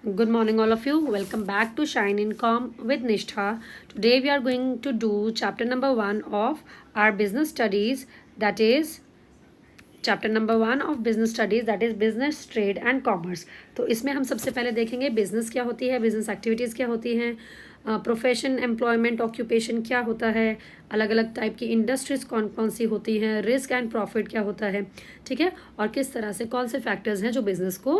Good morning, all of you. Welcome back to Shine Income with Nishtha. Today, we are going to do chapter number 1 of our business studies, that is chapter number 1 of business studies, that is business trade and commerce. तो इसमें हम सबसे पहले देखेंगे business क्या होती है, business activities क्या होती हैं, प्रोफेशन, एम्प्लॉयमेंट, ऑक्यूपेशन क्या होता है, अलग अलग टाइप की इंडस्ट्रीज़ कौन कौन सी होती हैं, रिस्क एंड प्रॉफिट क्या होता है, ठीक है, और किस तरह से कौन से फैक्टर्स हैं जो बिजनेस को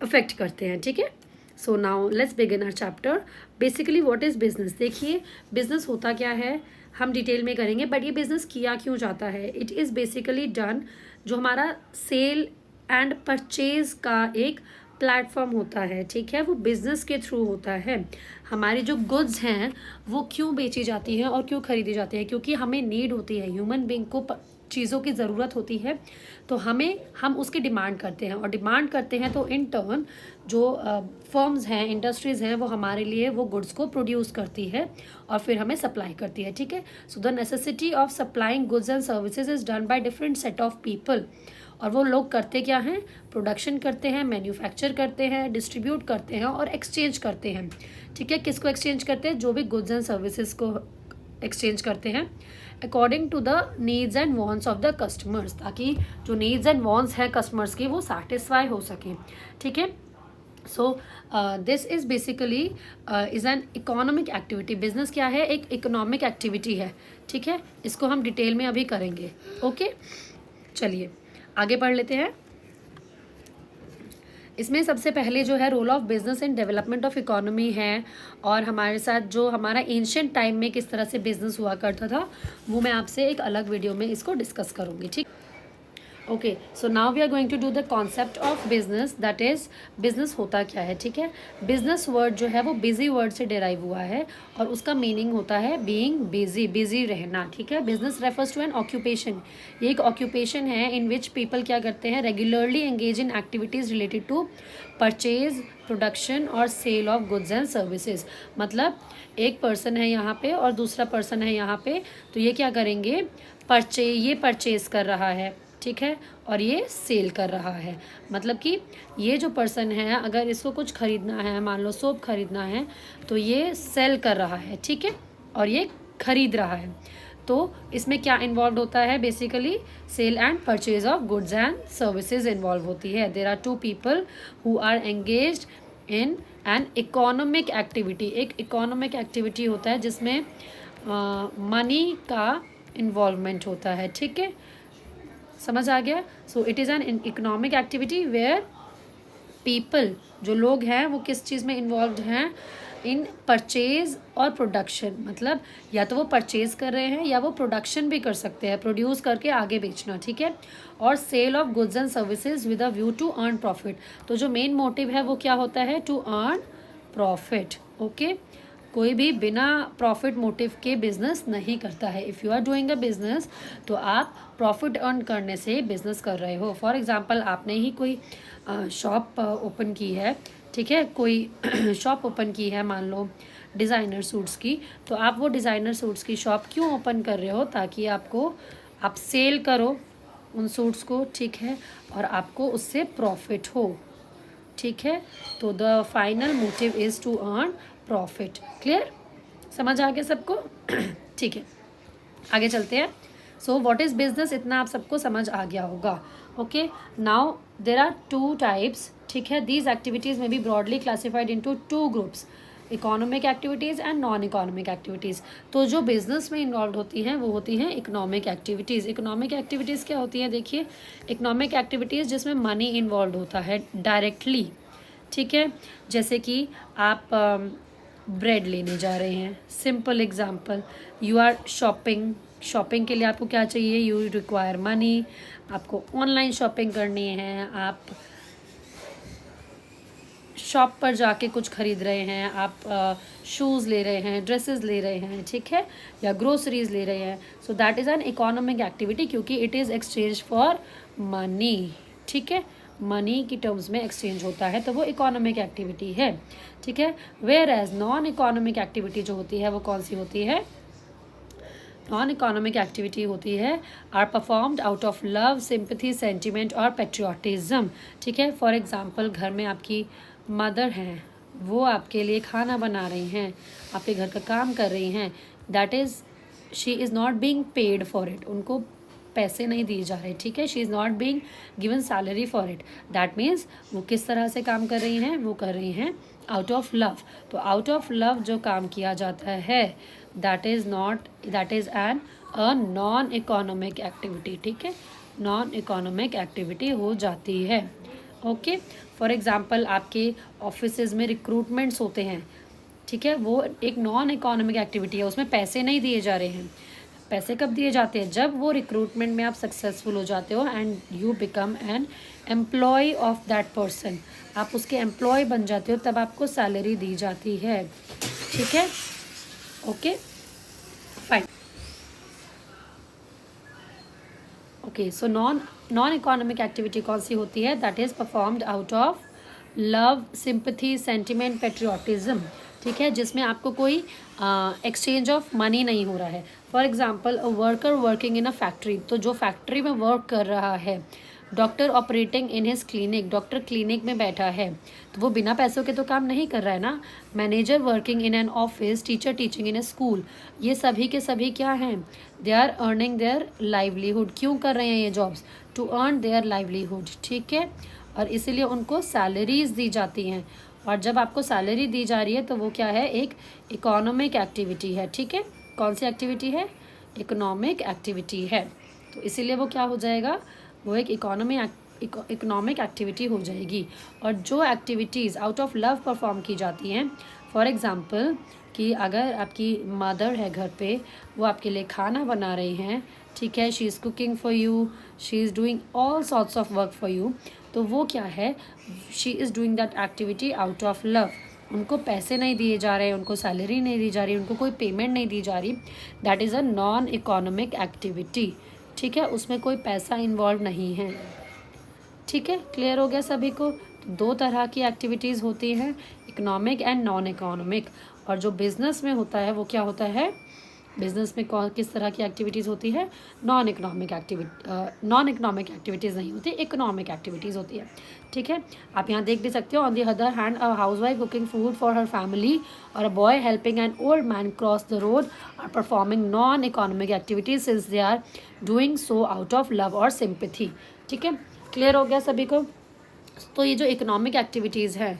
अफेक्ट करते हैं, ठीक है। So now let's begin our chapter. Basically what is business. देखिए बिजनेस होता क्या है हम डिटेल में करेंगे, बट ये बिजनेस किया क्यों जाता है। इट इज़ बेसिकली डन, जो हमारा सेल एंड परचेज का एक प्लेटफॉर्म होता है, ठीक है, वो बिजनेस के थ्रू होता है। हमारी जो गुड्स हैं वो क्यों बेची जाती हैं और क्यों खरीदी जाती है, क्योंकि हमें नीड होती है, ह्यूमन बींग को चीज़ों की ज़रूरत होती है, तो हम उसकी डिमांड करते हैं, और डिमांड करते हैं तो इन टर्न जो फर्म्स हैं, इंडस्ट्रीज़ हैं, वो हमारे लिए वो गुड्स को प्रोड्यूस करती है और फिर हमें सप्लाई करती है, ठीक है। So the necessity of supplying goods and services is done by different set of people. और वो लोग करते क्या हैं, प्रोडक्शन करते हैं, मैन्युफैक्चर करते हैं, डिस्ट्रीब्यूट करते हैं और एक्सचेंज करते हैं, ठीक है। किसको एक्सचेंज करते हैं, जो भी गुड्स एंड सर्विसेज को एक्सचेंज करते हैं according to the needs and wants of the customers, ताकि जो नीड्स एंड वॉन्ट्स हैं कस्टमर्स की वो सेटिस्फाई हो सके, ठीक है। So this is basically is an economic activity. Business क्या है, एक इकोनॉमिक एक्टिविटी है, ठीक है। इसको हम डिटेल में अभी करेंगे, ओके। चलिए आगे पढ़ लेते हैं। इसमें सबसे पहले जो है role of business in development of economy है, और हमारे साथ जो हमारा एंशियंट टाइम में किस तरह से बिजनेस हुआ करता था वो मैं आपसे एक अलग वीडियो में इसको डिस्कस करूँगी, ठीक। Okay, so now we are going to do the concept of business, that is business होता क्या है, ठीक है। बिजनेस वर्ड जो है वो बिजी वर्ड से डिराइव हुआ है और उसका मीनिंग होता है बीइंग बिजी, बिजी रहना, ठीक है। Business refers to an occupation, ये एक ऑक्यूपेशन है इन विच पीपल क्या करते हैं, regularly engage in activities related to purchase, production और sale of goods and services. मतलब एक पर्सन है यहाँ पे और दूसरा पर्सन है यहाँ पे, तो ये क्या करेंगे, ये परचेज कर रहा है, ठीक है, और ये सेल कर रहा है। मतलब कि ये जो पर्सन है अगर इसको कुछ खरीदना है, मान लो सोप खरीदना है, तो ये सेल कर रहा है, ठीक है, और ये खरीद रहा है। तो इसमें क्या इन्वॉल्व होता है, basically sale and purchase of goods and services involve होती है। There are two people who are engaged in an economic activity. एक इकोनॉमिक एक्टिविटी होता है जिसमें मनी का इन्वॉल्वमेंट होता है, ठीक है, समझ आ गया। So it is an economic activity where people, जो लोग हैं वो किस चीज़ में इन्वॉल्व हैं, इन परचेज और प्रोडक्शन। मतलब या तो वो परचेज कर रहे हैं या वो प्रोडक्शन भी कर सकते हैं, प्रोड्यूस करके आगे बेचना, ठीक है, और sale of goods and services with a view to earn profit. तो जो मेन मोटिव है वो क्या होता है, टू अर्न प्रॉफिट, ओके। कोई भी बिना प्रॉफिट मोटिव के बिजनेस नहीं करता है। If you are doing a business तो आप प्रॉफिट अर्न करने से बिजनेस कर रहे हो। फॉर एग्जांपल आपने ही कोई शॉप ओपन की है, ठीक है, कोई शॉप ओपन की है मान लो डिज़ाइनर सूट्स की, तो आप वो डिज़ाइनर सूट्स की शॉप क्यों ओपन कर रहे हो, ताकि आप सेल करो उन सूट्स को, ठीक है, और आपको उससे प्रॉफिट हो, ठीक है। तो the final motive is to earn profit. Clear, समझ आ गया सबको ठीक है, आगे चलते हैं। सो व्हाट इज़ बिजनेस, इतना आप सबको समझ आ गया होगा, okay. Now there are two types, ठीक है। दीज एक्टिविटीज़ में be broadly classified into two groups, economic activities and non economic activities. तो जो बिजनेस में इन्वॉल्व होती हैं वो होती हैं इकोनॉमिक एक्टिविटीज़। इकोनॉमिक एक्टिविटीज़ क्या होती हैं, देखिए इकोनॉमिक एक्टिविटीज़ जिसमें मनी इन्वॉल्व होता है डायरेक्टली, ठीक है। जैसे कि आप ब्रेड लेने जा रहे हैं, simple example, you are shopping के लिए आपको क्या चाहिए, यू रिक्वायर मनी। आपको ऑनलाइन शॉपिंग करनी है, आप शॉप पर जाके कुछ खरीद रहे हैं, आप शूज़ ले रहे हैं, ड्रेसेस ले रहे हैं, ठीक है, या ग्रोसरीज ले रहे हैं। So that is an economic activity, क्योंकि it is exchange for money, ठीक है, मनी की टर्म्स में एक्सचेंज होता है, तो वो इकोनॉमिक एक्टिविटी है, ठीक है। Whereas non economic activity जो होती है वो कौन सी होती है, नॉन इकोनॉमिक एक्टिविटी होती है are performed out of love, sympathy, sentiment और पेट्रियाटिज्म। ठीक है, फॉर एग्जांपल घर में आपकी मदर हैं, वो आपके लिए खाना बना रही हैं, आपके घर का काम कर रही हैं, that is she is not being paid for it, उनको पैसे नहीं दिए जा रहे। ठीक है, she is not being given salary for it, that means वो किस तरह से काम कर रही हैं, वो कर रही हैं आउट ऑफ लव। तो आउट ऑफ लव जो काम किया जाता है that is N a non economic activity. ठीक है, नॉन इकोनॉमिक एक्टिविटी हो जाती है। ओके, फॉर एग्जांपल आपके ऑफिसेज में रिक्रूटमेंट्स होते हैं। ठीक है, वो एक नॉन इकोनॉमिक एक्टिविटी है, उसमें पैसे नहीं दिए जा रहे हैं। पैसे कब दिए जाते हैं? जब वो रिक्रूटमेंट में आप सक्सेसफुल हो जाते हो and you become an employee of that person, आप उसके एम्प्लॉय बन जाते हो, तब आपको सैलरी दी जाती है। ठीक है, okay fine. Okay, so non economic activity कौन सी होती है? That is performed out of love, sympathy, sentiment, patriotism. ठीक है, जिसमें आपको कोई एक्सचेंज ऑफ मनी नहीं हो रहा है। For example a worker working in a factory, तो जो फैक्ट्री में वर्क कर रहा है, doctor operating in his clinic, doctor clinic में बैठा है, तो वो बिना पैसों के तो काम नहीं कर रहा है ना। Manager working in an office, teacher teaching in a school, ये सभी के सभी क्या हैं? They are earning their livelihood. क्यों कर रहे हैं ये jobs? To earn their livelihood. ठीक है, और इसीलिए उनको सैलरीज दी जाती हैं, और जब आपको सैलरी दी जा रही है तो वो क्या है? एक इकोनॉमिक एक्टिविटी है। ठीक है, कौन सी एक्टिविटी है? इकोनॉमिक एक्टिविटी है। तो इसीलिए वो क्या हो जाएगा? वो एक इकोनॉमिक एक्टिविटी हो जाएगी। और जो activities out of love perform की जाती हैं, फॉर एग्ज़ाम्पल कि अगर आपकी मदर है घर पे, वो आपके लिए खाना बना रही हैं, ठीक है, she is cooking for you, she is doing all sorts of work for you, तो वो क्या है? She is doing that activity out of love. उनको पैसे नहीं दिए जा रहे, उनको सैलरी नहीं दी जा रही, उनको कोई पेमेंट नहीं दी जा रही, that is a non economic activity. ठीक है, उसमें कोई पैसा इन्वॉल्व नहीं है। ठीक है, क्लियर हो गया सभी को? तो दो तरह की एक्टिविटीज़ होती हैं, इकोनॉमिक एंड नॉन इकोनॉमिक। और जो बिजनेस में होता है वो क्या होता है? बिजनेस में कौन किस तरह की एक्टिविटीज़ होती है? नॉन इकोनॉमिक एक्टिविटीज़ नहीं होती, इकोनॉमिक एक्टिविटीज़ होती है। ठीक है, आप यहाँ देख भी सकते हो, on the other hand a housewife cooking food for her family और a boy helping an old man cross the road are performing non economic activities since they are doing so out of love और sympathy. ठीक है, clear हो गया सभी को? तो ये जो इकोनॉमिक एक्टिविटीज़ हैं,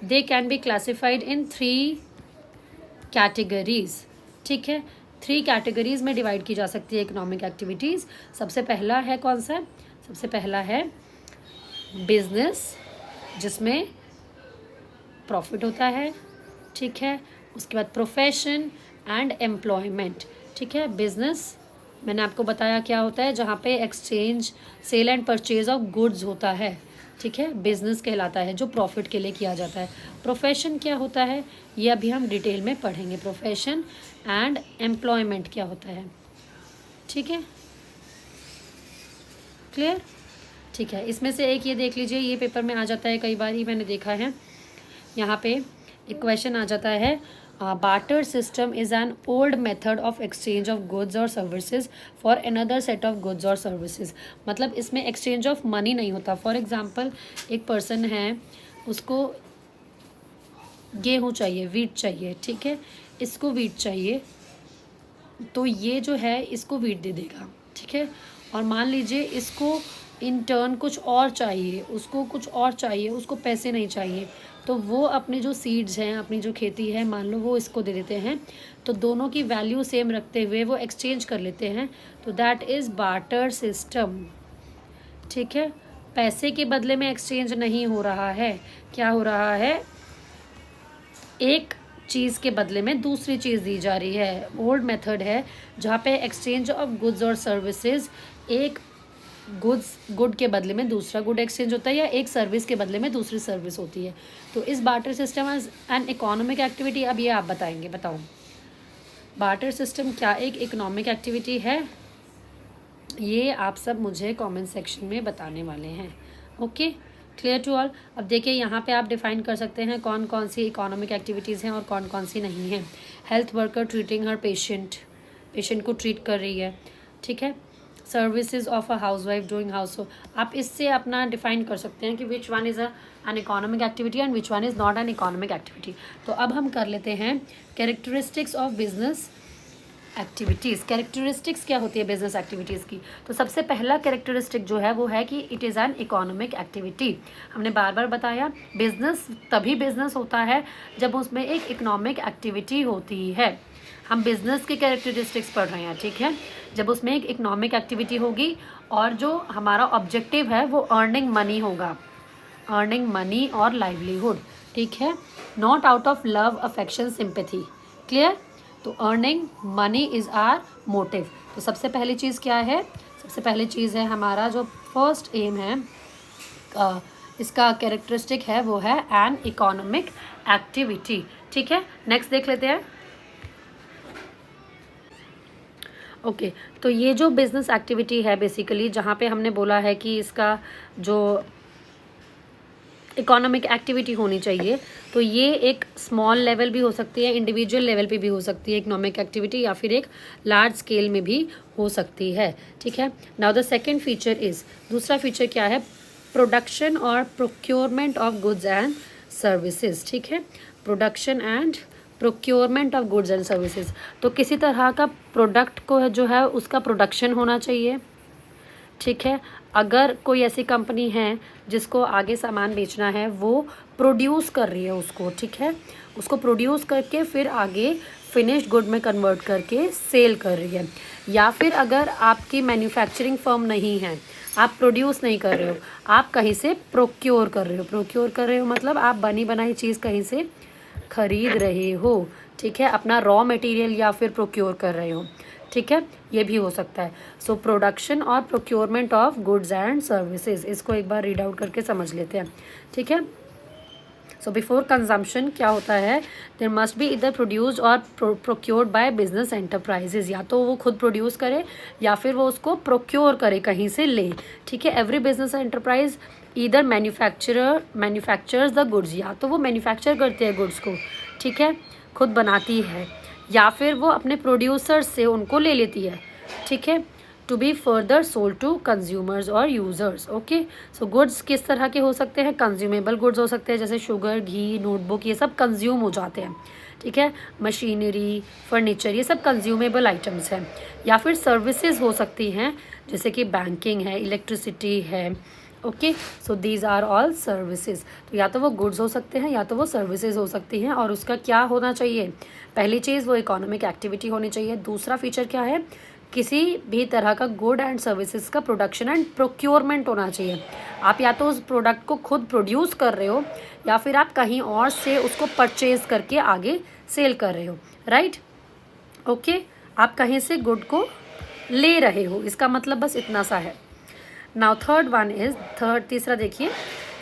they can be classified in 3 categories. ठीक है, 3 कैटेगरीज में डिवाइड की जा सकती है इकोनॉमिक एक्टिविटीज़। सबसे पहला है कौन सा? सबसे पहला है बिजनेस, जिसमें प्रॉफिट होता है। ठीक है, उसके बाद प्रोफेशन एंड एम्प्लॉयमेंट। ठीक है, बिजनेस मैंने आपको बताया क्या होता है, जहाँ पे exchange, sale and purchase of goods होता है। ठीक है, बिजनेस कहलाता है, जो प्रॉफिट के लिए किया जाता है। प्रोफेशन क्या होता है, ये अभी हम डिटेल में पढ़ेंगे। प्रोफेशन एंड एम्प्लॉयमेंट क्या होता है। ठीक है, क्लियर? ठीक है, इसमें से एक ये देख लीजिए, ये पेपर में आ जाता है, कई बार ही मैंने देखा है। यहाँ पे एक क्वेश्चन आ जाता है, barter system is an old method of exchange of goods और services for another set of goods और सर्विसेज। मतलब इसमें एक्सचेंज ऑफ मनी नहीं होता। फॉर एग्जांपल एक पर्सन है, उसको गेहूँ चाहिए, वीट चाहिए, ठीक है, इसको वीट चाहिए, तो ये जो है इसको वीट दे देगा। ठीक है, और मान लीजिए इसको इन टर्न कुछ और चाहिए, उसको कुछ और चाहिए, उसको पैसे नहीं चाहिए, तो वो अपने जो सीड्स हैं, अपनी जो खेती है, मान लो वो इसको दे देते हैं, तो दोनों की वैल्यू सेम रखते हुए वो एक्सचेंज कर लेते हैं, तो दैट इज़ बार्टर सिस्टम। ठीक है, पैसे के बदले में एक्सचेंज नहीं हो रहा है, क्या हो रहा है? एक चीज़ के बदले में दूसरी चीज़ दी जा रही है। ओल्ड मेथड है जहाँ पे एक्सचेंज ऑफ गुड्स और सर्विसेज, एक गुड के बदले में दूसरा गुड एक्सचेंज होता है, या एक सर्विस के बदले में दूसरी सर्विस होती है। तो इस barter system as an economic activity, अब ये आप बताएंगे, बताओ बार्टर सिस्टम क्या एक इकोनॉमिक एक्टिविटी है? ये आप सब मुझे कमेंट सेक्शन में बताने वाले हैं। Okay, clear to all? अब देखिए यहाँ पे आप डिफाइन कर सकते हैं कौन कौन सी इकोनॉमिक एक्टिविटीज़ हैं और कौन कौन सी नहीं हैं। हेल्थ वर्कर ट्रीटिंग हर पेशेंट, पेशेंट को ट्रीट कर रही है, ठीक है। Services of a house wife doing house hold, आप इससे अपना डिफाइन कर सकते हैं कि which one is an economic activity and which one is not an economic activity. तो अब हम कर लेते हैं characteristics of business activities. Characteristics क्या होती है बिजनेस एक्टिविटीज़ की? तो सबसे पहला कैरेक्टरिस्टिक जो है वो है कि it is an economic activity. हमने बार बार बताया बिजनेस तभी बिजनेस होता है जब उसमें एक इकोनॉमिक एक्टिविटी होती है। हम बिजनेस के कैरेक्टरिस्टिक्स पढ़ रहे हैं, ठीक है। जब उसमें एक इकोनॉमिक एक्टिविटी होगी और जो हमारा ऑब्जेक्टिव है वो अर्निंग मनी होगा, अर्निंग मनी और लाइवलीहुड, ठीक है। Not out of love affection sympathy, clear. तो earning money is our motive. तो सबसे पहली चीज़ क्या है? सबसे पहली चीज़ है हमारा जो फर्स्ट एम है, इसका कैरेक्टरिस्टिक है वो है एन इकोनॉमिक एक्टिविटी, ठीक है। नेक्स्ट देख लेते हैं। ओके तो ये जो बिजनेस एक्टिविटी है बेसिकली जहाँ पे हमने बोला है कि इसका जो इकोनॉमिक एक्टिविटी होनी चाहिए, तो ये एक स्मॉल लेवल भी हो सकती है, इंडिविजुअल लेवल पे भी हो सकती है इकोनॉमिक एक्टिविटी, या फिर एक लार्ज स्केल में भी हो सकती है, ठीक है। Now the second feature is, दूसरा फीचर क्या है? प्रोडक्शन और procurement of goods and services, ठीक है। Production and procurement of goods and services, तो किसी तरह का प्रोडक्ट को जो है उसका प्रोडक्शन होना चाहिए, ठीक है। अगर कोई ऐसी कंपनी है जिसको आगे सामान बेचना है, वो प्रोड्यूस कर रही है उसको, ठीक है, उसको प्रोड्यूस करके फिर आगे फिनिश्ड गुड में कन्वर्ट करके सेल कर रही है। या फिर अगर आपकी मैन्युफैक्चरिंग फर्म नहीं है, आप प्रोड्यूस नहीं कर रहे हो, आप कहीं से प्रोक्योर कर रहे हो। प्रोक्योर कर रहे हो मतलब आप बनी बनाई चीज़ कहीं से खरीद रहे हो, ठीक है, अपना रॉ मटेरियल या फिर प्रोक्योर कर रहे हो, ठीक है, ये भी हो सकता है। सो प्रोडक्शन और procurement of goods and services, इसको एक बार रीड आउट करके समझ लेते हैं, ठीक है। सो बिफोर कंजम्पशन क्या होता है? देयर मस्ट बी इधर प्रोड्यूस्ड और प्रोक्योर्ड बाय बिजनेस एंटरप्राइजेज, या तो वो खुद प्रोड्यूस करे या फिर वो उसको प्रोक्योर करे, कहीं से ले, ठीक है। एवरी बिजनेस एंटरप्राइज इधर मैन्युफैक्चर्स द गुड्स, या तो वो मैन्युफैक्चर करते हैं गुड्स को, ठीक है, खुद बनाती है, या फिर वो अपने प्रोड्यूसर्स से उनको ले लेती है, ठीक है, to be further sold to consumers और यूज़र्स। ओके सो गुड्स किस तरह के हो सकते हैं? कंज्यूमेबल गुड्स हो सकते हैं, जैसे शुगर, घी, नोटबुक, ये सब कंज्यूम हो जाते हैं, ठीक है। मशीनरी, फर्नीचर, ये सब कंज्यूमेबल आइटम्स हैं। या फिर सर्विसेज हो सकती हैं, जैसे कि बैंकिंग है, इलेक्ट्रिसिटी है, okay so these are all services. तो या तो वो गुड्स हो सकते हैं या तो वो सर्विसेज हो सकती हैं, और उसका क्या होना चाहिए? पहली चीज़ वो इकोनॉमिक एक्टिविटी होनी चाहिए। दूसरा फीचर क्या है? किसी भी तरह का गुड एंड सर्विसेज का प्रोडक्शन एंड प्रोक्योरमेंट होना चाहिए। आप या तो उस प्रोडक्ट को खुद प्रोड्यूस कर रहे हो या फिर आप कहीं और से उसको परचेज करके आगे सेल कर रहे हो, राइट, ओके। आप कहीं से गुड को ले रहे हो, इसका मतलब बस इतना सा है। नाउ थर्ड वन इज, तीसरा देखिए,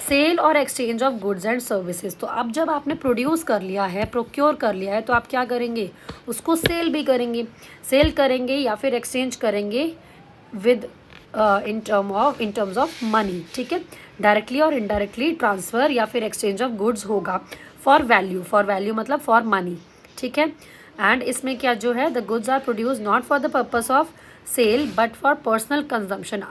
सेल और exchange of goods and services. तो अब जब आपने प्रोड्यूस कर लिया है, प्रोक्योर कर लिया है, तो आप क्या करेंगे? उसको सेल भी करेंगे, सेल करेंगे या फिर एक्सचेंज करेंगे with in terms of money, ठीक है। डायरेक्टली और इनडायरेक्टली ट्रांसफ़र या फिर एक्सचेंज ऑफ गुड्स होगा फॉर वैल्यू मतलब फॉर मनी, ठीक है। एंड इसमें क्या जो है, the goods are produce not for the purpose of sale but for personal consumption.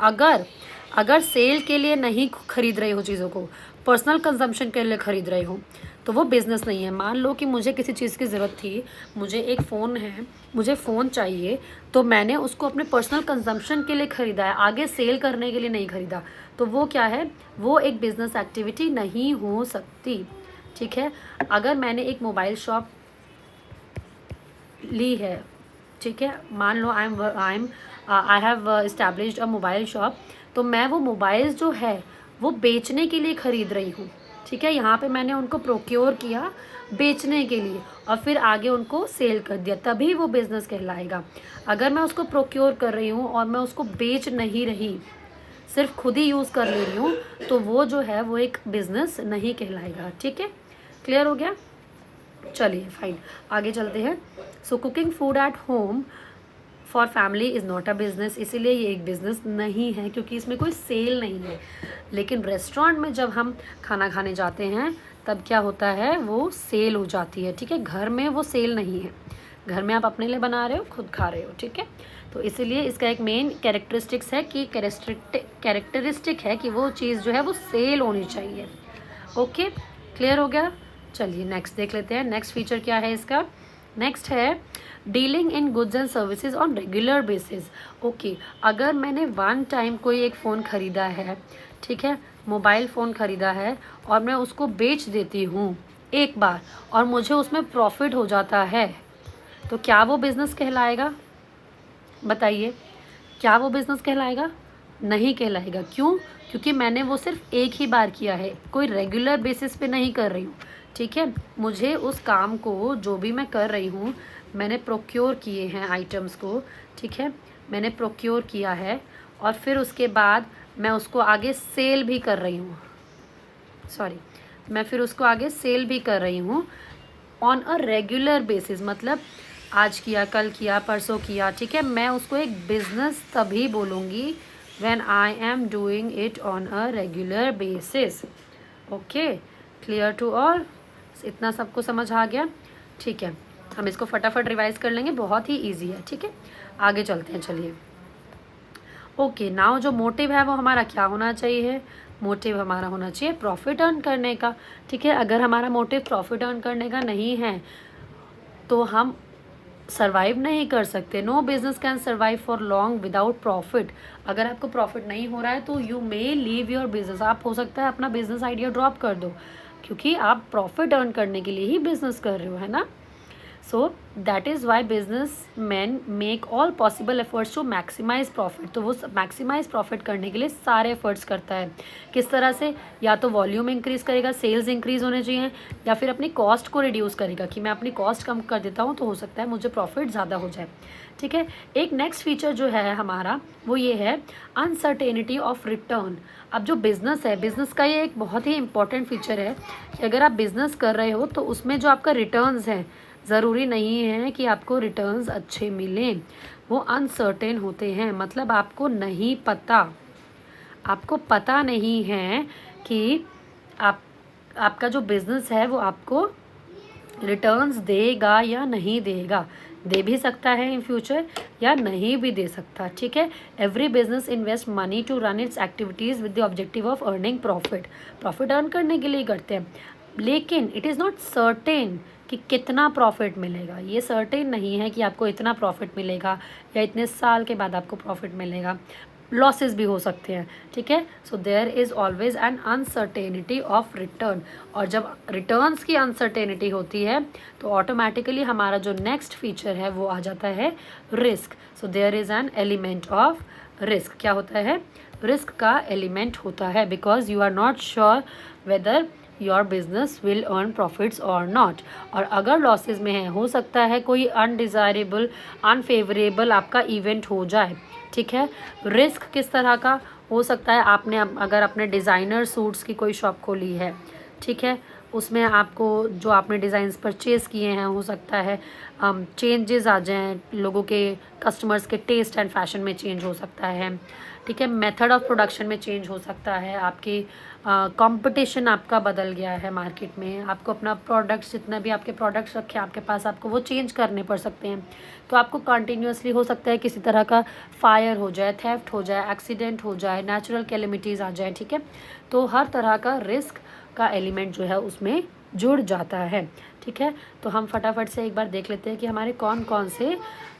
अगर सेल के लिए नहीं खरीद रहे हो चीज़ों को, पर्सनल कंजम्पशन के लिए खरीद रहे हो, तो वो बिज़नेस नहीं है। मान लो कि मुझे किसी चीज़ की ज़रूरत थी, मुझे एक फ़ोन है, मुझे फ़ोन चाहिए, तो मैंने उसको अपने पर्सनल कंजम्पशन के लिए ख़रीदा है, आगे सेल करने के लिए नहीं ख़रीदा, तो वो क्या है? वो एक बिज़नेस एक्टिविटी नहीं हो सकती, ठीक है। अगर मैंने एक मोबाइल शॉप ली है, ठीक है, मान लो I have established a mobile shop, तो मैं वो मोबाइल्स जो है वो बेचने के लिए ख़रीद रही हूँ, ठीक है। यहाँ पे मैंने उनको प्रोक्योर किया बेचने के लिए और फिर आगे उनको सेल कर दिया, तभी वो बिज़नेस कहलाएगा। अगर मैं उसको प्रोक्योर कर रही हूँ और मैं उसको बेच नहीं रही, सिर्फ खुद ही यूज़ कर ले रही हूँ, तो वो जो है वो एक बिज़नेस नहीं कहलाएगा, ठीक है। क्लियर हो गया? चलिए फाइन, आगे चलते हैं। So cooking food at home for family is not a business, इसीलिए ये एक बिज़नेस नहीं है क्योंकि इसमें कोई सेल नहीं है। लेकिन रेस्टोरेंट में जब हम खाना खाने जाते हैं तब क्या होता है? वो सेल हो जाती है, ठीक है। घर में वो सेल नहीं है, घर में आप अपने लिए बना रहे हो, खुद खा रहे हो, ठीक है। तो इसीलिए इसका एक मेन कैरेक्टरिस्टिक्स है कि कैरेक्टरिस्टिक है कि वो चीज़ जो है वो सेल होनी चाहिए। ओके, क्लियर हो गया। चलिए नेक्स्ट देख लेते हैं। नेक्स्ट फीचर क्या है इसका। नेक्स्ट है dealing in goods and services on regular basis. Okay, अगर मैंने वन टाइम कोई एक फ़ोन ख़रीदा है, ठीक है, मोबाइल फ़ोन ख़रीदा है और मैं उसको बेच देती हूँ एक बार और मुझे उसमें प्रॉफिट हो जाता है, तो क्या वो बिज़नेस कहलाएगा? बताइए, क्या वो बिज़नेस कहलाएगा? नहीं कहलाएगा। क्यों? क्योंकि मैंने वो सिर्फ एक ही बार किया है, कोई रेगुलर बेसिस पे नहीं कर रही हूँ, ठीक है। मुझे उस काम को जो भी मैं कर रही हूँ, मैंने प्रोक्योर किए हैं आइटम्स को, ठीक है, मैंने प्रोक्योर किया है और फिर उसके बाद मैं उसको आगे सेल भी कर रही हूँ, मैं फिर उसको आगे सेल भी कर रही हूँ ऑन अ रेगुलर बेसिस। मतलब आज किया, कल किया, परसों किया, ठीक है। मैं उसको एक बिजनेस तभी बोलूँगी when I am doing it on a regular basis. Okay, clear to all? इतना सबको समझ आ गया? ठीक है, हम इसको फटाफट रिवाइज कर लेंगे, बहुत ही ईजी है, ठीक है। आगे चलते हैं, चलिए। ओके, नाउ जो मोटिव है वो हमारा क्या होना चाहिए? मोटिव हमारा होना चाहिए प्रॉफिट अर्न करने का, ठीक है। अगर हमारा मोटिव प्रॉफिट अर्न करने का नहीं है तो हम सर्वाइव नहीं कर सकते। No business can survive for long without profit. अगर आपको प्रॉफिट नहीं हो रहा है तो you may leave your business. आप हो सकता है अपना बिजनेस आइडिया ड्रॉप कर दो, क्योंकि आप प्रॉफिट अर्न करने के लिए ही बिजनेस कर रहे हो, है ना। So that is why businessman make all possible efforts to maximise profit. तो वो मैक्सिमाइज प्रॉफिट करने के लिए सारे एफर्ट्स करता है। किस तरह से? या तो वॉल्यूम इंक्रीज़ करेगा, सेल्स इंक्रीज़ होने चाहिए, या फिर अपनी कॉस्ट को रिड्यूस करेगा कि मैं अपनी कॉस्ट कम कर देता हूँ तो हो सकता है मुझे प्रॉफिट ज़्यादा हो जाए, ठीक है। एक नेक्स्ट फीचर जो है हमारा वो ये है अनसर्टेनिटी ऑफ रिटर्न। अब जो बिज़नेस है, बिज़नेस का ये एक बहुत ही इंपॉर्टेंट फीचर है कि अगर आप बिज़नेस कर रहे हो तो उसमें जो आपका रिटर्न्स हैं, ज़रूरी नहीं है कि आपको रिटर्न्स अच्छे मिलें, वो अनसर्टेन होते हैं। मतलब आपको पता नहीं है कि आपका जो बिज़नेस है वो आपको रिटर्न्स देगा या नहीं देगा। दे भी सकता है इन फ्यूचर या नहीं भी दे सकता, ठीक है। Every business invest money to run its activities with the objective of earning profit earn करने के लिए करते हैं, लेकिन इट इज़ नॉट सर्टेन कि कितना प्रॉफिट मिलेगा। ये सर्टेन नहीं है कि आपको इतना प्रॉफिट मिलेगा या इतने साल के बाद आपको प्रॉफिट मिलेगा। लॉसेस भी हो सकते हैं, ठीक है। So there is always an uncertainty of return. और जब रिटर्न्स की अनसर्टेनिटी होती है तो ऑटोमेटिकली हमारा जो नेक्स्ट फीचर है वो आ जाता है risk. So there is an element of risk. क्या होता है? रिस्क का एलिमेंट होता है, because you are not sure whether your business will earn profits और नॉट। और अगर लॉसेज में है, हो सकता है कोई अनडिज़ायरेबल, अनफेवरेबल आपका इवेंट हो जाए, ठीक है। रिस्क किस तरह का हो सकता है? आपने अगर अपने डिज़ाइनर सूट्स की कोई शॉप खोली है, ठीक है, उसमें आपको जो आपने डिज़ाइंस परचेज़ किए हैं, हो सकता है चेंजेस आ जाएं, लोगों के, कस्टमर्स के टेस्ट एंड फैशन में चेंज हो सकता है, ठीक है। मेथड ऑफ प्रोडक्शन में चेंज हो सकता है, आपकी कंपटीशन आपका बदल गया है मार्केट में, आपको अपना प्रोडक्ट्स, जितना भी आपके प्रोडक्ट्स रखे आपके पास, आपको वो चेंज करने पड़ सकते हैं। तो आपको कंटिन्यूसली हो सकता है किसी तरह का फायर हो जाए, थेफ्ट हो जाए, एक्सीडेंट हो जाए, नेचुरल कैलेमिटीज़ आ जाए, ठीक है। तो हर तरह का रिस्क का एलिमेंट जो है उसमें जुड़ जाता है, ठीक है। तो हम फटाफट से एक बार देख लेते हैं कि हमारे कौन कौन से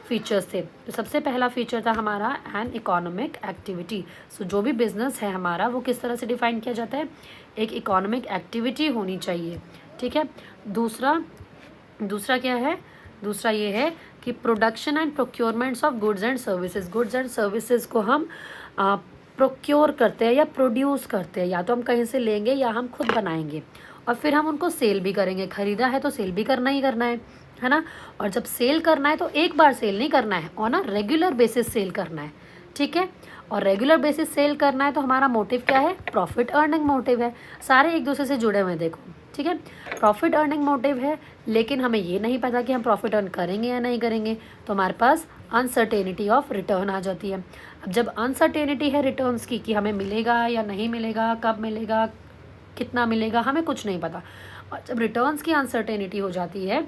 फीचर्स थे। तो सबसे पहला फीचर था हमारा एन इकोनॉमिक एक्टिविटी। सो जो भी बिजनेस है हमारा वो किस तरह से डिफाइन किया जाता है? एक इकोनॉमिक एक्टिविटी होनी चाहिए, ठीक है। दूसरा क्या है? दूसरा ये है कि production and procurements of goods and services को हम प्रोक्योर करते हैं या प्रोड्यूस करते हैं, या तो हम कहीं से लेंगे या हम खुद बनाएंगे और फिर हम उनको सेल भी करेंगे। ख़रीदा है तो सेल भी करना ही करना है ना। और जब सेल करना है तो एक बार सेल नहीं करना है, on a regular basis sale करना है, ठीक है। और रेगुलर बेसिस सेल करना है तो हमारा मोटिव क्या है? प्रॉफिट अर्निंग मोटिव है। सारे एक दूसरे से जुड़े हुए हैं, देखो, ठीक है। प्रॉफिट अर्निंग मोटिव है, लेकिन हमें ये नहीं पता कि हम प्रॉफिट अर्न करेंगे या नहीं करेंगे, तो हमारे पास अनसर्टेनिटी ऑफ रिटर्न आ जाती है। अब जब अनसर्टेनिटी है रिटर्न्स की कि हमें मिलेगा या नहीं मिलेगा, कब मिलेगा, कितना मिलेगा, हमें कुछ नहीं पता। और जब रिटर्न्स की अनसर्टेनिटी हो जाती है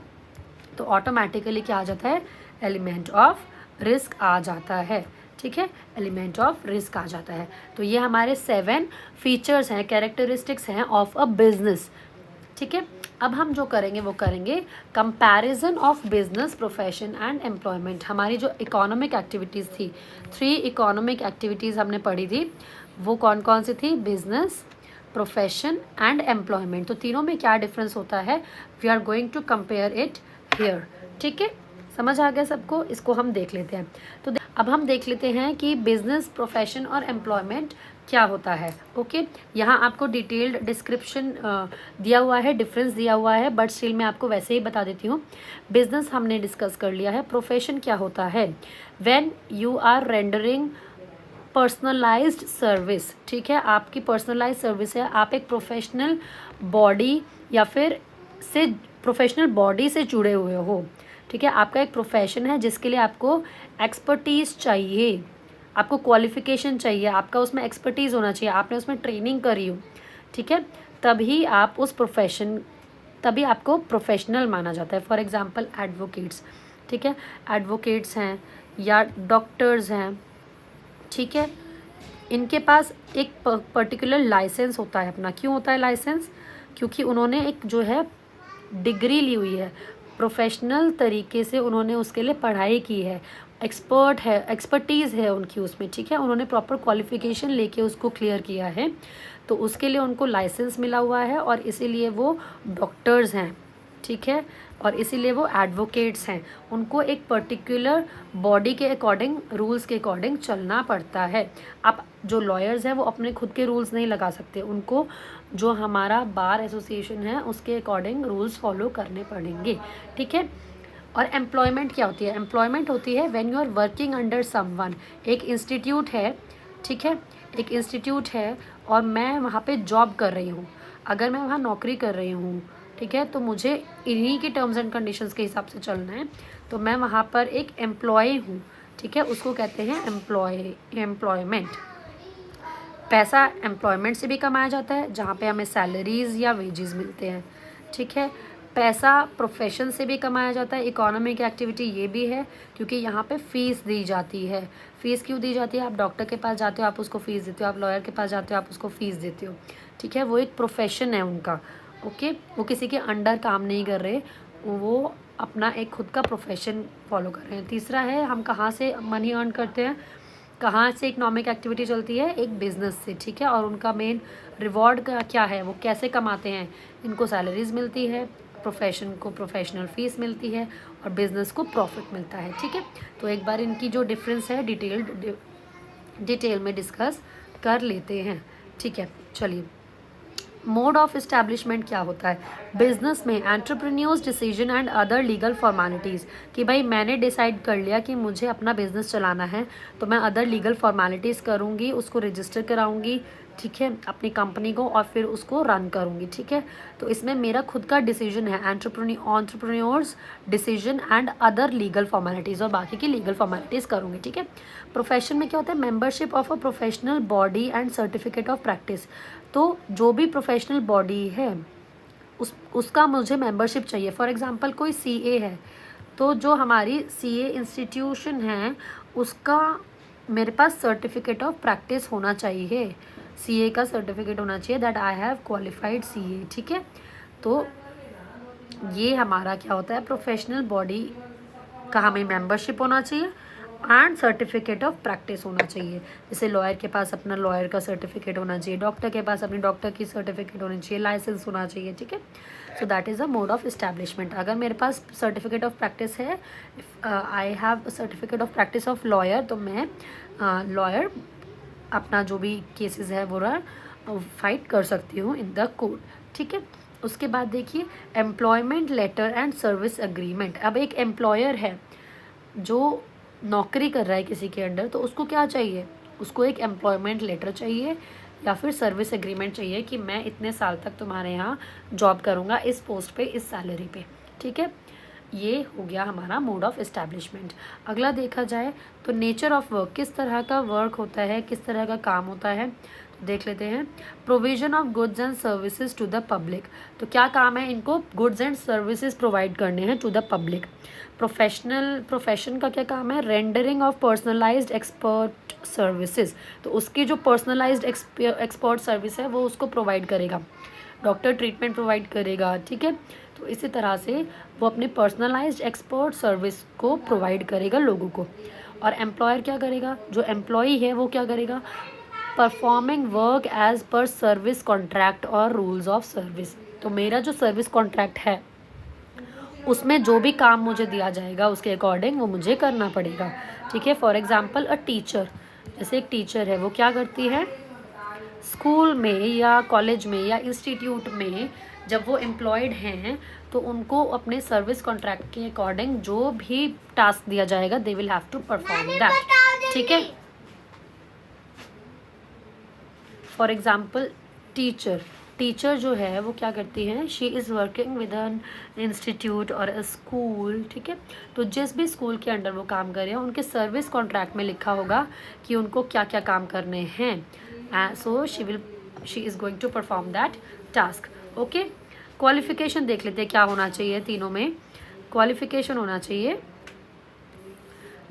तो ऑटोमेटिकली क्या आ जाता है, एलिमेंट ऑफ रिस्क आ जाता है। ठीक है, एलिमेंट ऑफ रिस्क आ जाता है। तो ये हमारे 7 फीचर्स हैं, कैरेक्टरिस्टिक्स हैं ऑफ अ बिजनेस। ठीक है, अब हम जो करेंगे वो करेंगे comparison of business, profession and employment. हमारी जो इकोनॉमिक एक्टिविटीज़ थी, 3 इकोनॉमिक एक्टिविटीज़ हमने पढ़ी थी, वो कौन कौन सी थी, बिजनेस, प्रोफेशन एंड एम्प्लॉयमेंट। तो तीनों में क्या डिफरेंस होता है, we are going to compare it here. ठीक है, समझ आ गया सबको, इसको हम देख लेते हैं। तो अब हम देख लेते हैं कि बिजनेस, प्रोफेशन और एम्प्लॉयमेंट क्या होता है। ओके, यहाँ आपको डिटेल्ड डिस्क्रिप्शन दिया हुआ है, डिफरेंस दिया हुआ है, बट स्टिल मैं आपको वैसे ही बता देती हूँ। बिजनेस हमने डिस्कस कर लिया है। प्रोफेशन क्या होता है, when you are rendering personalised service. ठीक है, आपकी पर्सनलाइज्ड सर्विस है, आप एक प्रोफेशनल बॉडी या फिर से प्रोफेशनल बॉडी से जुड़े हुए हो। ठीक है, आपका एक प्रोफेशन है जिसके लिए आपको एक्सपर्टीज़ चाहिए, आपको क्वालिफिकेशन चाहिए, आपका उसमें एक्सपर्टीज़ होना चाहिए, आपने उसमें ट्रेनिंग करी हो। ठीक है, तभी आप उस प्रोफेशन, तभी आपको प्रोफेशनल माना जाता है। For example advocates. ठीक है, एडवोकेट्स हैं या डॉक्टर्स हैं। ठीक है, इनके पास एक पर्टिकुलर लाइसेंस होता है अपना। क्यों होता है लाइसेंस, क्योंकि उन्होंने एक जो है डिग्री ली हुई है, प्रोफेशनल तरीके से उन्होंने उसके लिए पढ़ाई की है, एक्सपर्ट है, एक्सपर्टीज़ है उनकी उसमें। ठीक है, उन्होंने प्रॉपर क्वालिफिकेशन लेके उसको क्लियर किया है, तो उसके लिए उनको लाइसेंस मिला हुआ है और इसीलिए वो डॉक्टर्स हैं। ठीक है, और इसीलिए वो एडवोकेट्स हैं। उनको एक पर्टिकुलर बॉडी के अकॉर्डिंग, रूल्स के अकॉर्डिंग चलना पड़ता है। अब जो लॉयर्स हैं वो अपने खुद के रूल्स नहीं लगा सकते, उनको जो हमारा बार एसोसिएशन है उसके अकॉर्डिंग रूल्स फॉलो करने पड़ेंगे। ठीक है, और एम्प्लॉयमेंट क्या होती है, एम्प्लॉयमेंट होती है when you are working under someone. एक इंस्टीट्यूट है, ठीक है, एक इंस्टीट्यूट है और मैं वहाँ पे जॉब कर रही हूँ। अगर मैं वहाँ नौकरी कर रही हूँ, ठीक है, तो मुझे इन्हीं की टर्म्स एंड कंडीशंस के हिसाब से चलना है, तो मैं वहाँ पर एक एम्प्लॉय हूँ। ठीक है, उसको कहते हैं एम्प्लॉयमेंट। पैसा एम्प्लॉयमेंट से भी कमाया जाता है, जहाँ पे हमें सैलरीज या वेजेस मिलते हैं। ठीक है, पैसा प्रोफेशन से भी कमाया जाता है। इकोनॉमिक एक्टिविटी ये भी है क्योंकि यहाँ पे फ़ीस दी जाती है। फ़ीस क्यों दी जाती है, आप डॉक्टर के पास जाते हो आप उसको फ़ीस देते हो, आप लॉयर के पास जाते हो आप उसको फ़ीस देते हो। ठीक है, वो एक प्रोफेशन है उनका। ओके, वो किसी के अंडर काम नहीं कर रहे, वो अपना एक खुद का प्रोफेशन फॉलो कर रहे हैं। तीसरा है, हम कहाँ से मनी अर्न करते हैं, कहाँ से इकोनॉमिक एक्टिविटी चलती है, एक बिज़नेस से। ठीक है, और उनका मेन रिवॉर्ड का क्या है, वो कैसे कमाते हैं, इनको सैलरीज मिलती है, प्रोफेशन को प्रोफेशनल फ़ीस मिलती है और बिज़नेस को प्रॉफिट मिलता है। ठीक है, तो एक बार इनकी जो डिफरेंस है डिटेल में डिस्कस कर लेते हैं। ठीक है, चलिए, मोड ऑफ इस्टेब्लिशमेंट क्या होता है, बिजनेस में entrepreneurs decision and other legal formalities, कि भाई मैंने डिसाइड कर लिया कि मुझे अपना बिजनेस चलाना है, तो मैं अदर लीगल फॉर्मेलिटीज़ करूँगी, उसको रजिस्टर कराऊँगी। ठीक है, अपनी कंपनी को, और फिर उसको रन करूँगी। ठीक है, तो इसमें मेरा खुद का डिसीजन है, entrepreneurs decision and other legal formalities, और बाकी की लीगल फॉर्मेलिटीज़ करूँगी। ठीक है, प्रोफेशन में क्या होता है, membership of a professional body and certificate of practice. तो जो भी प्रोफेशनल बॉडी है उसका मुझे मेंबरशिप चाहिए। फॉर एग्जांपल कोई सीए है, तो जो हमारी सीए इंस्टीट्यूशन है उसका मेरे पास सर्टिफिकेट ऑफ प्रैक्टिस होना चाहिए, सीए का सर्टिफिकेट होना चाहिए, that I have qualified CA. ठीक है, तो ये हमारा क्या होता है, प्रोफेशनल बॉडी का हमें मेंबरशिप होना चाहिए एंड सर्टिफिकेट ऑफ प्रैक्टिस होना चाहिए। जैसे लॉयर के पास अपना लॉयर का सर्टिफिकेट होना चाहिए, डॉक्टर के पास अपनी डॉक्टर की सर्टिफिकेट होनी चाहिए, लाइसेंस होना चाहिए। ठीक है, सो that is a mode of establishment. अगर मेरे पास सर्टिफिकेट ऑफ प्रैक्टिस है, I have certificate of practice of lawyer, तो मैं लॉयर अपना जो भी केसेस है वो फाइट कर सकती हूँ इन द कोर्ट। ठीक है, उसके बाद देखिए employment letter and service agreement. अब एक एम्प्लॉयर है जो नौकरी कर रहा है किसी के अंडर, तो उसको क्या चाहिए, उसको एक एम्प्लॉयमेंट लेटर चाहिए या फिर सर्विस एग्रीमेंट चाहिए कि मैं इतने साल तक तुम्हारे यहाँ जॉब करूँगा, इस पोस्ट पे, इस सैलरी पे। ठीक है, ये हो गया हमारा मोड ऑफ इस्टेब्लिशमेंट। अगला देखा जाए तो नेचर ऑफ वर्क, किस तरह का वर्क होता है, किस तरह का काम होता है। देख लेते हैं। Provision of goods and services to the public, तो क्या काम है इनको, गुड्स एंड सर्विसेज प्रोवाइड करने हैं टू द पब्लिक। प्रोफेशन का क्या काम है, rendering of personalised expert services, तो उसकी जो पर्सनलाइज्ड एक्सपर्ट सर्विस है वो उसको प्रोवाइड करेगा। डॉक्टर ट्रीटमेंट प्रोवाइड करेगा, ठीक है। तो इसी तरह से वो अपने पर्सनलाइज्ड एक्सपर्ट सर्विस को प्रोवाइड करेगा लोगों को। और एम्प्लॉयर क्या करेगा, जो एम्प्लॉई है वो क्या करेगा, performing work as per service contract और रूल्स ऑफ सर्विस। तो मेरा जो सर्विस कॉन्ट्रैक्ट है उसमें जो भी काम मुझे दिया जाएगा उसके अकॉर्डिंग वो मुझे करना पड़ेगा, ठीक है। फॉर एग्जांपल अ टीचर, जैसे एक टीचर है वो क्या करती है, स्कूल में या कॉलेज में या इंस्टीट्यूट में जब वो एम्प्लॉयड हैं तो उनको अपने सर्विस कॉन्ट्रैक्ट के अकॉर्डिंग जो भी टास्क दिया जाएगा they will have to perform that, ठीक है। फॉर एग्जाम्पल टीचर जो है वो क्या करती है, she is working with an institute और अ स्कूल, ठीक है। तो जिस भी स्कूल के अंडर वो काम कर रहे हैं उनके सर्विस कॉन्ट्रैक्ट में लिखा होगा कि उनको क्या क्या काम करने हैं, so she is going to perform that task, okay. Qualification देख लेते हैं क्या होना चाहिए तीनों में। क्वालिफिकेशन होना चाहिए,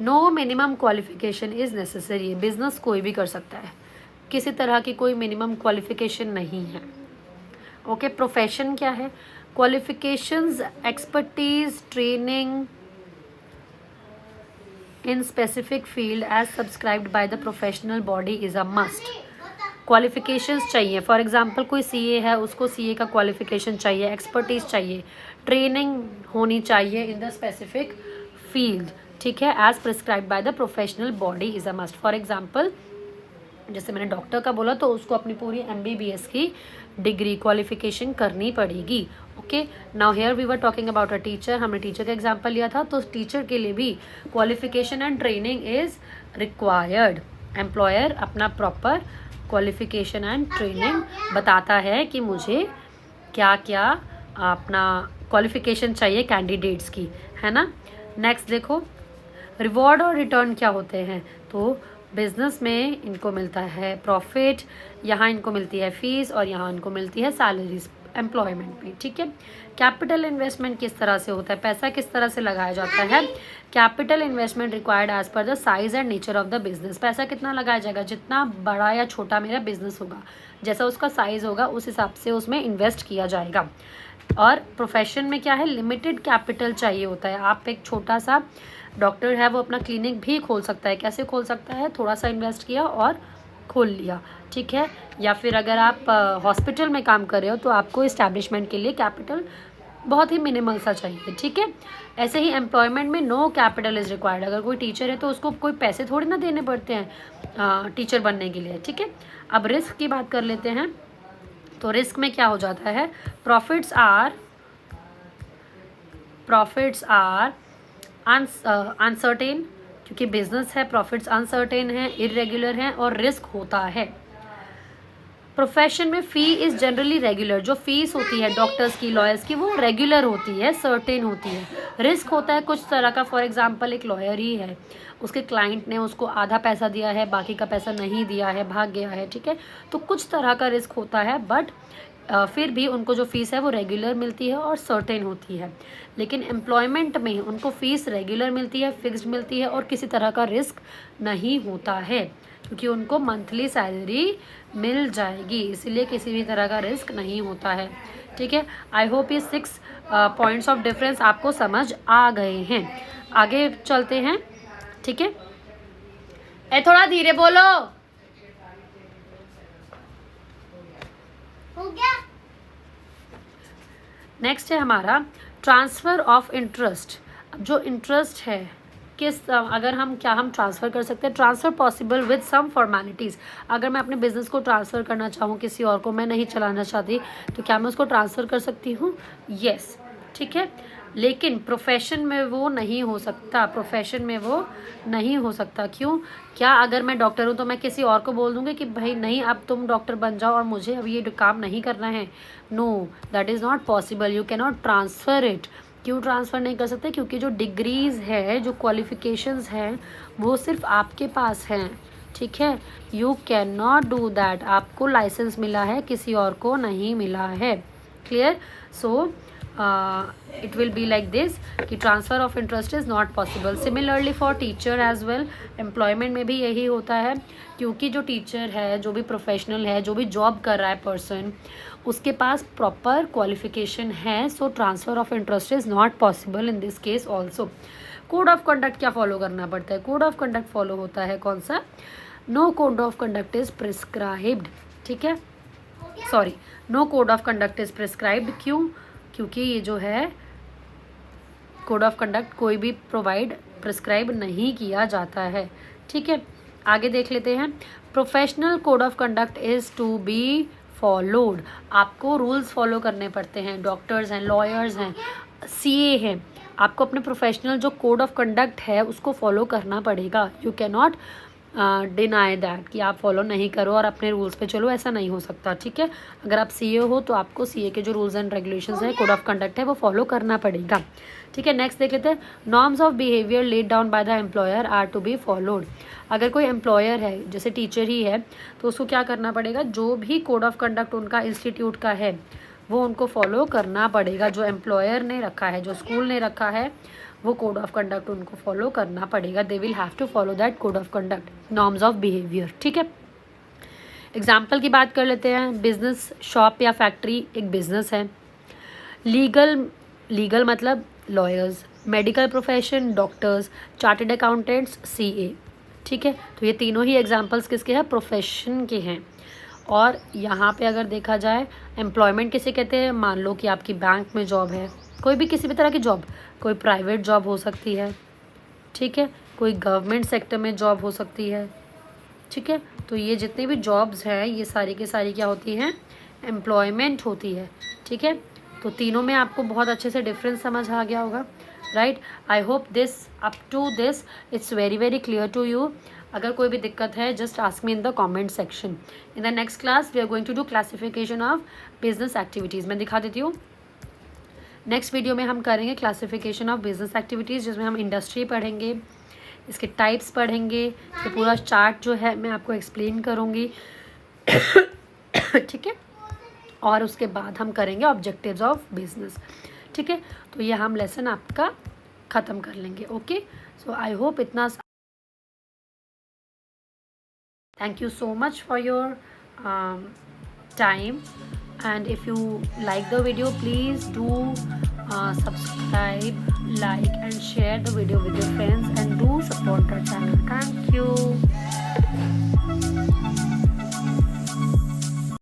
no minimum qualification is necessary, business कोई भी कर सकता है, किसी तरह की कोई मिनिमम क्वालिफिकेशन नहीं है, ओके। प्रोफेशन क्या है, qualifications, expertise, training in specific field as subscribed by the professional body is a must. Qualifications चाहिए, फॉर एग्जांपल कोई सीए है उसको सीए का क्वालिफिकेशन चाहिए, एक्सपर्टीज चाहिए, ट्रेनिंग होनी चाहिए इन द स्पेसिफिक फील्ड, ठीक है, as prescribed by the professional body is a must. For example जैसे मैंने डॉक्टर का बोला तो उसको अपनी पूरी एमबीबीएस की डिग्री क्वालिफिकेशन करनी पड़ेगी, okay. Now here we were talking about a teacher, हमने टीचर का एग्जांपल लिया था, तो टीचर के लिए भी qualification and training is required. Employer अपना प्रॉपर क्वालिफिकेशन एंड ट्रेनिंग बताता है कि मुझे क्या क्या अपना क्वालिफिकेशन चाहिए कैंडिडेट्स की, है ना। नेक्स्ट देखो, रिवॉर्ड और रिटर्न क्या होते हैं, तो बिजनेस में इनको मिलता है प्रॉफिट, यहाँ इनको मिलती है फीस और यहाँ इनको मिलती है सैलरीज एम्प्लॉयमेंट में, ठीक है। कैपिटल इन्वेस्टमेंट किस तरह से होता है, पैसा किस तरह से लगाया जाता है, capital investment required as per the size and nature of the business. पैसा कितना लगाया जाएगा, जितना बड़ा या छोटा मेरा बिजनेस होगा, जैसा उसका साइज होगा उस हिसाब से उसमें इन्वेस्ट किया जाएगा। और प्रोफेशन में क्या है, लिमिटेड कैपिटल चाहिए होता है। आप एक छोटा सा डॉक्टर है वो अपना क्लिनिक भी खोल सकता है, कैसे खोल सकता है, थोड़ा सा इन्वेस्ट किया और खोल लिया, ठीक है। या फिर अगर आप हॉस्पिटल में काम कर रहे हो तो आपको इस्टेब्लिशमेंट के लिए कैपिटल बहुत ही मिनिमल सा चाहिए, ठीक है। ऐसे ही एम्प्लॉयमेंट में नो कैपिटल इज़ रिक्वायर्ड। अगर कोई टीचर है तो उसको कोई पैसे थोड़ी ना देने पड़ते हैं टीचर बनने के लिए, ठीक है। अब रिस्क की बात कर लेते हैं, तो रिस्क में क्या हो जाता है, प्रॉफिट्स आर अनसर्टेन, क्योंकि बिजनेस है, प्रॉफिट्स अनसर्टेन है, इरेगुलर हैं और रिस्क होता है। प्रोफेशन में फ़ी इज़ जनरली रेगुलर, जो फीस होती है डॉक्टर्स की, लॉयर्स की, वो रेगुलर होती है, सर्टेन होती है। रिस्क होता है कुछ तरह का, फॉर एग्जांपल एक लॉयर ही है, उसके क्लाइंट ने उसको आधा पैसा दिया है, बाकी का पैसा नहीं दिया है, भाग गया है, ठीक है। तो कुछ तरह का रिस्क होता है, बट फिर भी उनको जो फ़ीस है वो रेगुलर मिलती है और सर्टेन होती है। लेकिन एम्प्लॉयमेंट में उनको फ़ीस रेगुलर मिलती है, फिक्स्ड मिलती है और किसी तरह का रिस्क नहीं होता है, क्योंकि उनको मंथली सैलरी मिल जाएगी, इसलिए किसी भी तरह का रिस्क नहीं होता है, ठीक है। आई होप ये 6 पॉइंट्स ऑफ डिफरेंस आपको समझ आ गए हैं। आगे चलते हैं, ठीक है। थोड़ा धीरे बोलो, हो गया। नेक्स्ट है हमारा ट्रांसफ़र ऑफ इंटरेस्ट। अब जो इंटरेस्ट है किस अगर हम ट्रांसफ़र कर सकते हैं, transfer possible with some formalities. अगर मैं अपने बिज़नेस को ट्रांसफ़र करना चाहूँ किसी और को, मैं नहीं चलाना चाहती, तो क्या मैं उसको ट्रांसफ़र कर सकती हूँ, यस, ठीक है। लेकिन प्रोफेशन में वो नहीं हो सकता, क्यों, क्या अगर मैं डॉक्टर हूँ तो मैं किसी और को बोल दूँगी कि भाई नहीं अब तुम डॉक्टर बन जाओ और मुझे अब ये काम नहीं करना है, no, that is not possible, you can not transfer it. क्यों ट्रांसफ़र नहीं कर सकते, क्योंकि जो डिग्रीज़ है, जो क्वालिफ़िकेशंस हैं, वो सिर्फ आपके पास हैं, ठीक है, you can not do that, आपको लाइसेंस मिला है, किसी और को नहीं मिला है। Clear? So it will be like this कि transfer of interest is not possible. Similarly for teacher as well, employment में भी यही होता है, क्योंकि जो टीचर है, जो भी प्रोफेशनल है, जो भी जॉब कर रहा है पर्सन, उसके पास प्रॉपर क्वालिफिकेशन है, so transfer of interest is not possible in this case also. Code of conduct क्या फॉलो करना पड़ता है? कोड ऑफ कंडक्ट फॉलो होता है कौन सा? No code of conduct is prescribed. ठीक है, sorry, no code of conduct is prescribed. क्यों? क्योंकि ये जो है कोड ऑफ कंडक्ट कोई भी प्रिस्क्राइब नहीं किया जाता है। ठीक है, आगे देख लेते हैं। Professional code of conduct is to be followed, आपको रूल्स फॉलो करने पड़ते हैं। डॉक्टर्स हैं, लॉयर्स हैं, सीए हैं, आपको अपने प्रोफेशनल जो कोड ऑफ कंडक्ट है उसको फॉलो करना पड़ेगा। You can not deny that कि आप फॉलो नहीं करो और अपने रूल्स पे चलो, ऐसा नहीं हो सकता। ठीक है, अगर आप सीए हो तो आपको सीए के जो रूल्स एंड रेगुलेशंस है, कोड ऑफ कंडक्ट है, वो फॉलो करना पड़ेगा। ठीक है, नेक्स्ट देख लेते हैं। Norms of behaviour laid down by the employer are to be followed. अगर कोई एम्प्लॉयर है, जैसे टीचर ही है, तो उसको क्या करना पड़ेगा? जो भी कोड ऑफ कंडक्ट उनका इंस्टीट्यूट का है वो उनको फॉलो करना पड़ेगा। जो एम्प्लॉयर ने रखा है, जो स्कूल ने रखा है, वो कोड ऑफ कंडक्ट उनको फॉलो करना पड़ेगा। They will have to follow that code of conduct, norms of behaviour. ठीक है, एग्जाम्पल की बात कर लेते हैं। बिजनेस, शॉप या फैक्ट्री एक बिजनेस है। लीगल मतलब lawyers, medical profession doctors, chartered accountants CA. ठीक है, तो ये तीनों ही एग्जाम्पल्स किसके हैं? प्रोफेशन के हैं। और यहाँ पे अगर देखा जाए एम्प्लॉयमेंट किसे कहते हैं? मान लो कि आपकी बैंक में जॉब है, कोई भी किसी भी तरह की जॉब, कोई प्राइवेट जॉब हो सकती है। ठीक है, कोई गवर्नमेंट सेक्टर में जॉब हो सकती है। ठीक है, तो ये जितने भी जॉब्स हैं ये सारी की सारी क्या होती हैं? एम्प्लॉयमेंट होती है। ठीक है, तो तीनों में आपको बहुत अच्छे से डिफरेंस समझ आ गया होगा, right? I hope this up to this it's very very clear to you. अगर कोई भी दिक्कत है just ask me in the comment section. In the next class we are going to do classification of business activities. मैं दिखा देती हूँ। Next video में हम करेंगे क्लासिफिकेशन ऑफ बिजनेस एक्टिविटीज़, जिसमें हम इंडस्ट्री पढ़ेंगे, इसके टाइप्स पढ़ेंगे, ये पूरा चार्ट जो है मैं आपको एक्सप्लेन करूँगी। ठीक है, और उसके बाद हम करेंगे ऑब्जेक्टिव्स ऑफ बिजनेस। ठीक है, तो ये हम लेसन आपका ख़त्म कर लेंगे। ओके, सो आई होप इतना। Thank you so much for your time, and if you like the video please do subscribe, like and share the video with your friends, and do support our channel. Thank you.